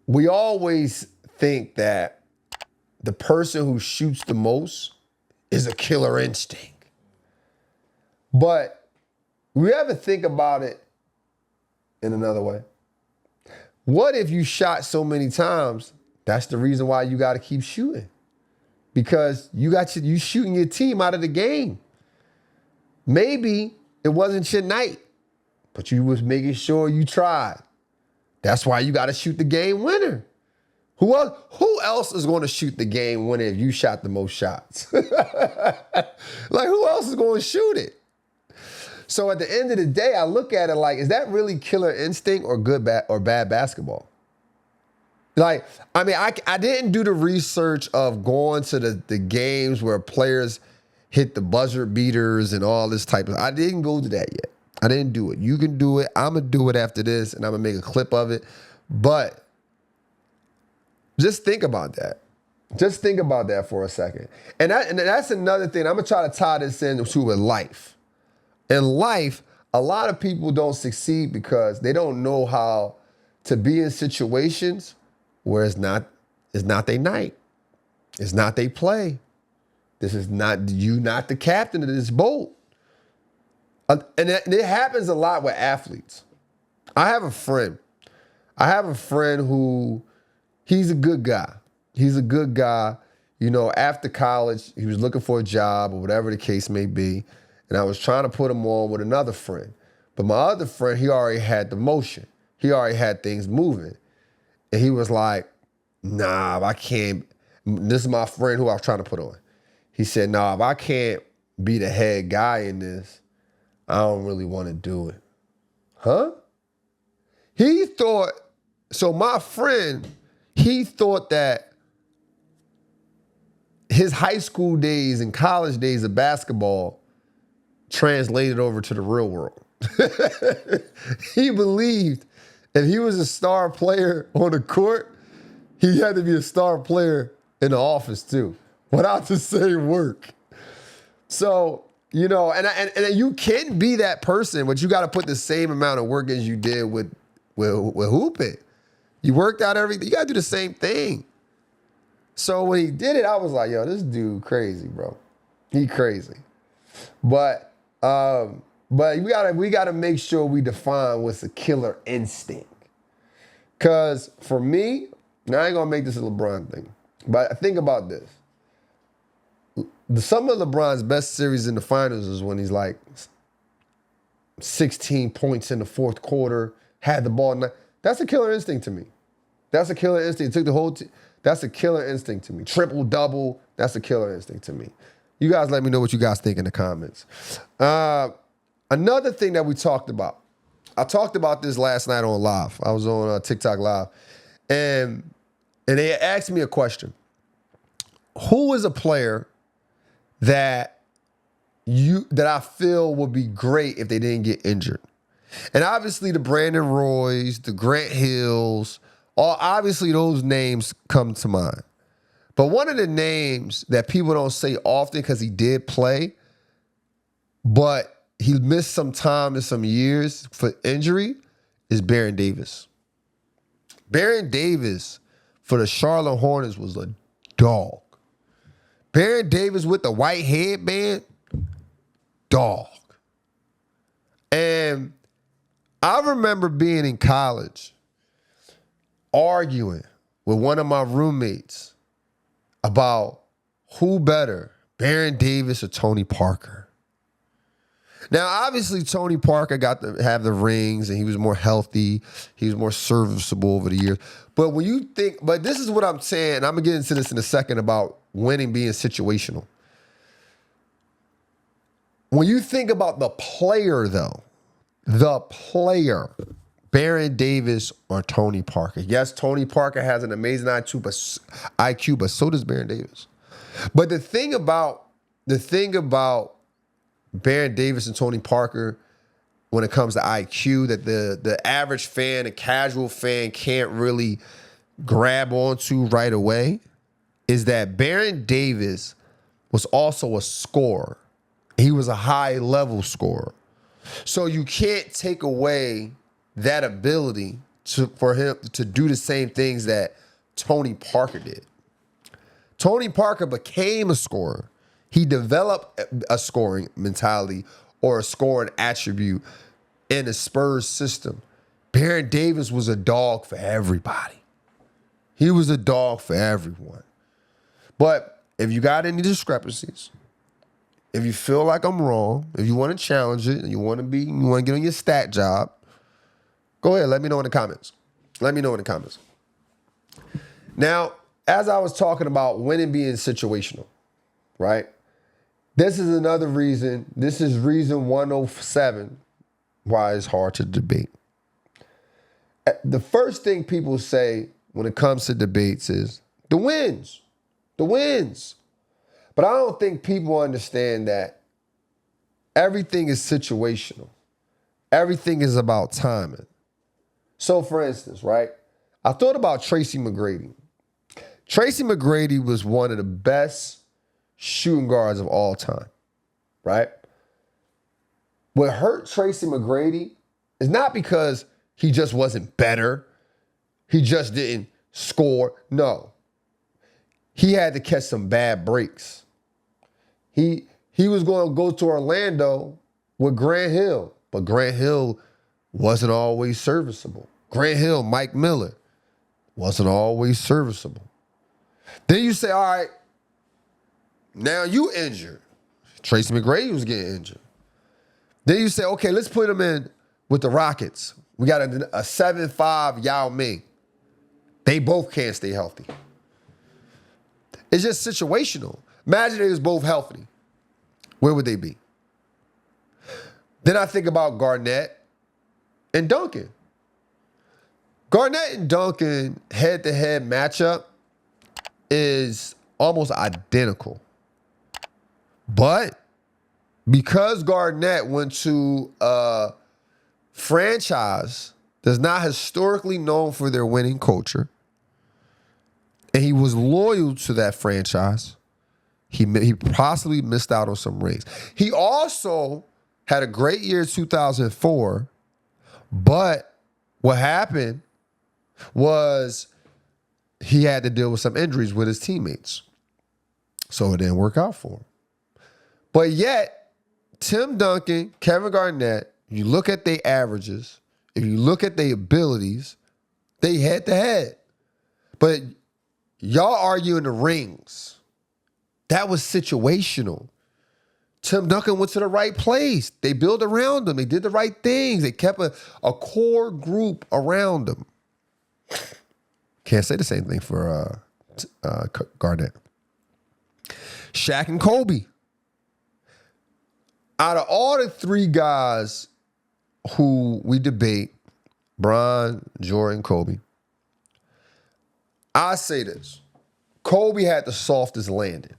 we always think that the person who shoots the most is a killer instinct. But we ever think about it in another way? What if you shot so many times, that's the reason why you got to keep shooting? Because you shooting your team out of the game. Maybe it wasn't your night, but you was making sure you tried. That's why you got to shoot the game winner. Who else is going to shoot the game winner if you shot the most shots? Like, who else is going to shoot it? So at the end of the day, I look at it like, is that really killer instinct or bad basketball? Like, I mean, I didn't do the research of going to the games where players hit the buzzer beaters and all this type of, I didn't go to that yet. I didn't do it. You can do it. I'm going to do it after this, and I'm going to make a clip of it. But just think about that. Just think about that for a second. And that's another thing. I'm going to try to tie this into with life. In life, a lot of people don't succeed because they don't know how to be in situations where it's not their night. It's not their play. This is not the captain of this boat. And it happens a lot with athletes. I have a friend who, he's a good guy. He's a good guy. You know, after college, he was looking for a job or whatever the case may be. And I was trying to put him on with another friend. But my other friend, he already had the motion. He already had things moving. And he was like, nah, I can't. This is my friend who I was trying to put on. He said, nah, if I can't be the head guy in this, I don't really want to do it. Huh? He thought, so my friend, he thought that his high school days and college days of basketball translated over to the real world. He believed if he was a star player on the court, he had to be a star player in the office too, without the same work. So, you know, and you can be that person, but you got to put the same amount of work as you did with hooping. You worked out everything. You got to do the same thing. So when he did it, I was like, yo, this dude crazy, bro. He crazy. But we gotta make sure we define what's a killer instinct. Cause for me, now I ain't gonna make this a LeBron thing, but think about this. Some of LeBron's best series in the finals is when he's like 16 points in the fourth quarter, had the ball. That's a killer instinct to me. That's a killer instinct. Took the whole that's a killer instinct to me. Triple double, that's a killer instinct to me. You guys let me know what you guys think in the comments. Another thing that we talked about. I talked about this last night on live. I was on TikTok live. And they asked me a question. Who is a player that I feel would be great if they didn't get injured? And obviously the Brandon Roys, the Grant Hills, obviously those names come to mind. But one of the names that people don't say often because he did play, but he missed some time and some years for injury, is Baron Davis. Baron Davis for the Charlotte Hornets was a dog. Baron Davis with the white headband, dog. And I remember being in college arguing with one of my roommates about who better, Baron Davis or Tony Parker. Now, obviously, Tony Parker got to have the rings and he was more healthy. He was more serviceable over the years. But when you think, but this is what I'm saying, and I'm going to get into this in a second about winning being situational. When you think about the player, though, Baron Davis or Tony Parker. Yes, Tony Parker has an amazing IQ, but so does Baron Davis. But the thing about Baron Davis and Tony Parker when it comes to IQ that the average fan, a casual fan can't really grab onto right away is that Baron Davis was also a scorer. He was a high-level scorer. So you can't take away that ability for him to do the same things that Tony Parker did. Tony Parker became a scorer. He developed a scoring mentality or a scoring attribute in the Spurs system. Baron Davis was a dog for everybody. He was a dog for everyone. But if you got any discrepancies, if you feel like I'm wrong, if you want to challenge it, and you want to get on your stat job, go ahead. Let me know in the comments. Let me know in the comments. Now, as I was talking about winning being situational, right? This is another reason. This is reason 107 why it's hard to debate. The first thing people say when it comes to debates is the wins. The wins. But I don't think people understand that everything is situational. Everything is about timing. So, for instance, right, I thought about Tracy McGrady. Tracy McGrady was one of the best shooting guards of all time, right? What hurt Tracy McGrady is not because he just wasn't better. He just didn't score. No. He had to catch some bad breaks. He was going to go to Orlando with Grant Hill, but Grant Hill wasn't always serviceable. Grant Hill, Mike Miller, wasn't always serviceable. Then you say, all right, now you injured. Tracy McGrady was getting injured. Then you say, okay, let's put him in with the Rockets. We got a 7'5" Yao Ming. They both can't stay healthy. It's just situational. Imagine they was both healthy. Where would they be? Then I think about Garnett and Duncan. Garnett and Duncan head-to-head matchup is almost identical. But because Garnett went to a franchise that's not historically known for their winning culture, and he was loyal to that franchise, he possibly missed out on some rings. He also had a great year 2004, but what happened was he had to deal with some injuries with his teammates. So it didn't work out for him. But yet, Tim Duncan, Kevin Garnett, you look at their averages, if you look at their abilities, they head to head. But y'all arguing the rings. That was situational. Tim Duncan went to the right place. They built around him. They did the right things. They kept a core group around him. Can't say the same thing for Garnett. Shaq and Kobe. Out of all the three guys who we debate, Bron, Jordan, Kobe, I say this. Kobe had the softest landing.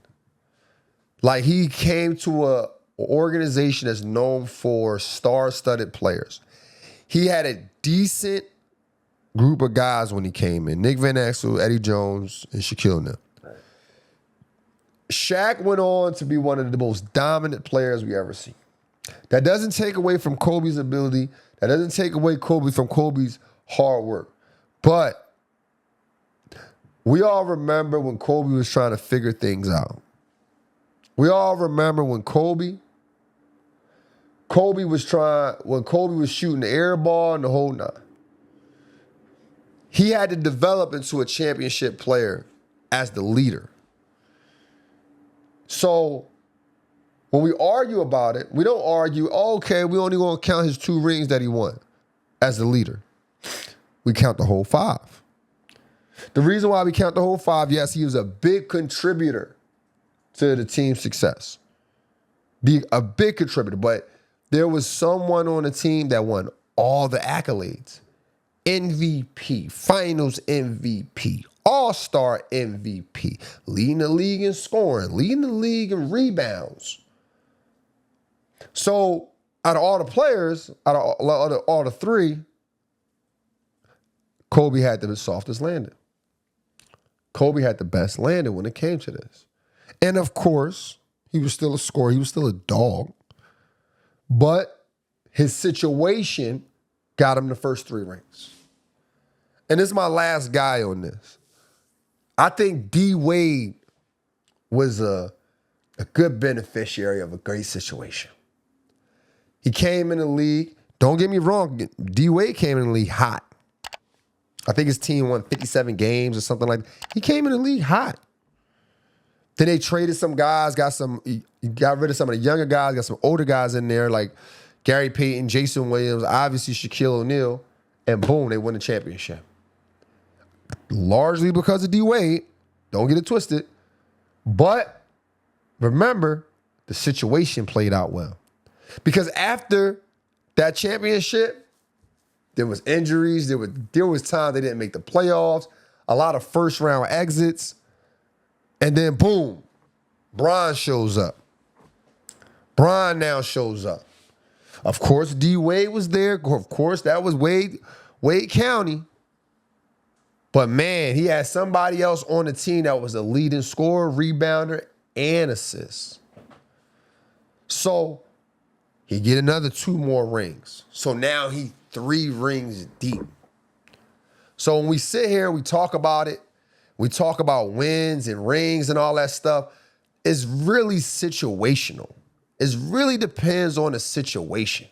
Like, he came to an organization that's known for star-studded players. He had a decent group of guys when he came in. Nick Van Exel, Eddie Jones, and Shaquille O'Neal. Shaq went on to be one of the most dominant players we ever seen. That doesn't take away from Kobe's ability. That doesn't take away from Kobe's hard work. But we all remember when Kobe was trying to figure things out. We all remember when Kobe was shooting the air ball and the whole nine. He had to develop into a championship player as the leader. So when we argue about it, we don't argue, okay, we only going to count his 2 rings that he won as the leader. We count the whole 5. The reason why we count the whole 5, yes, he was a big contributor to the team's success. A big contributor, but there was someone on the team that won all the accolades. MVP, Finals MVP, All-Star MVP, leading the league in scoring, leading the league in rebounds. So out of all the players, out of all the 3, Kobe had the softest landing. Kobe had the best landing when it came to this. And of course, he was still a scorer. He was still a dog. But his situation got him the first 3 rings. and this is my last guy on this. I think D Wade was a good beneficiary of a great situation. He came in the league. Don't get me wrong, D Wade came in the league hot. I think his team won 57 games or something like that. He came in the league hot. Then they traded some guys, got rid of some of the younger guys, got some older guys in there like Gary Payton, Jason Williams, obviously Shaquille O'Neal, and boom, they won the championship. Largely because of D Wade. Don't get it twisted. But remember, the situation played out well. Because after that championship, there was injuries. There was time they didn't make the playoffs. A lot of first-round exits. And then, boom, Bron shows up. Bron now shows up. Of course, D Wade was there. Of course, that was Wade County. But, man, he had somebody else on the team that was a leading scorer, rebounder, and assist. So he get another 2 more rings. So now he 3 rings deep. So when we sit here, we talk about it. We talk about wins and rings and all that stuff. It's really situational. It really depends on the situation.